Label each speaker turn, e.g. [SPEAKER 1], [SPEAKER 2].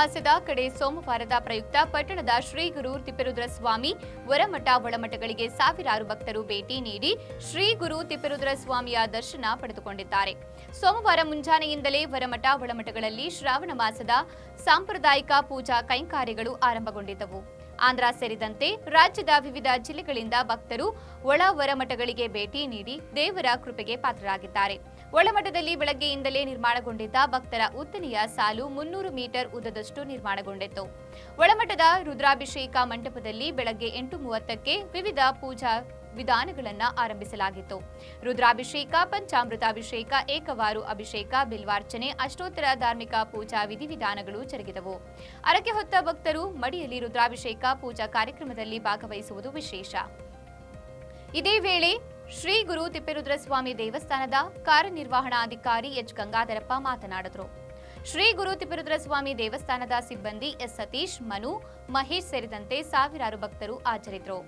[SPEAKER 1] ಮಾಸದ ಕಡೆ ಸೋಮವಾರದ ಪ್ರಯುಕ್ತ ಪಟ್ಟಣದ ಶ್ರೀ ಗುರು ತಿಪ್ಪೇರುದ್ರಸ್ವಾಮಿ ವರಮಠ ಒಳಮಠಗಳಿಗೆ ಸಾವಿರಾರು ಭಕ್ತರು ಭೇಟಿ ನೀಡಿ ಶ್ರೀ ಗುರು ತಿಪ್ಪೇರುದ್ರಸ್ವಾಮಿಯ ದರ್ಶನ ಪಡೆದುಕೊಂಡಿದ್ದಾರೆ. ಸೋಮವಾರ ಮುಂಜಾನೆಯಿಂದಲೇ ವರಮಠ ಒಳಮಠಗಳಲ್ಲಿ ಶ್ರಾವಣ ಮಾಸದ ಸಾಂಪ್ರದಾಯಿಕ ಪೂಜಾ ಕೈಂಕರ್ಯಗಳು ಆರಂಭಗೊಂಡಿದ್ದವು. ಆಂಧ್ರ ಸೇರಿದಂತೆ ರಾಜ್ಯದ ವಿವಿಧ ಜಿಲ್ಲೆಗಳಿಂದ ಭಕ್ತರು ಒಳ ಹೊರಮಠಗಳಿಗೆ ಭೇಟಿ ನೀಡಿ ದೇವರ ಕೃಪೆಗೆ ಪಾತ್ರರಾಗಿದ್ದಾರೆ. ಒಳಮಠದಲ್ಲಿ ಬೆಳಗ್ಗೆಯಿಂದಲೇ ನಿರ್ಮಾಣಗೊಂಡಿದ್ದ ಭಕ್ತರ ಉದ್ದನೆಯ ಸಾಲು 300 ಮೀಟರ್ ಉದ್ದದಷ್ಟು ನಿರ್ಮಾಣಗೊಂಡಿತ್ತು. ಒಳಮಠದ ರುದ್ರಾಭಿಷೇಕ ಮಂಟಪದಲ್ಲಿ ಬೆಳಗ್ಗೆ 8:30ಕ್ಕೆ ವಿವಿಧ ಪೂಜಾ ವಿಧಾನಗಳನ್ನು ಆರಂಭಿಸಲಾಗಿತ್ತು. ರುದ್ರಾಭಿಷೇಕ, ಪಂಚಾಮೃತಾಭಿಷೇಕ, ಏಕವಾರು ಅಭಿಷೇಕ, ಬಿಲ್ವಾರ್ಚನೆ, ಅಷ್ಟೋತ್ತರ ಧಾರ್ಮಿಕ ಪೂಜಾ ವಿಧಿವಿಧಾನಗಳು ಜರುಗಿದವು. ಹರಕೆ ಹೊತ್ತ ಭಕ್ತರು ಮಡಿಯಲ್ಲಿ ರುದ್ರಾಭಿಷೇಕ ಪೂಜಾ ಕಾರ್ಯಕ್ರಮದಲ್ಲಿ ಭಾಗವಹಿಸುವುದು ವಿಶೇಷ. ಇದೇ ವೇಳೆ ಶ್ರೀ ಗುರು ತಿಪ್ಪೇರುದ್ರಸ್ವಾಮಿ ದೇವಸ್ಥಾನದ ಕಾರ್ಯನಿರ್ವಹಣಾಧಿಕಾರಿ ಎಚ್ ಗಂಗಾಧರಪ್ಪ ಮಾತನಾಡಿದರು. ಶ್ರೀ ಗುರು ತಿಪ್ಪೇರುದ್ರಸ್ವಾಮಿ ದೇವಸ್ಥಾನದ ಸಿಬ್ಬಂದಿ ಎಸ್ ಸತೀಶ್, ಮನು, ಮಹೇಶ್ ಸೇರಿದಂತೆ ಸಾವಿರಾರು ಭಕ್ತರು ಹಾಜರಿದ್ದರು.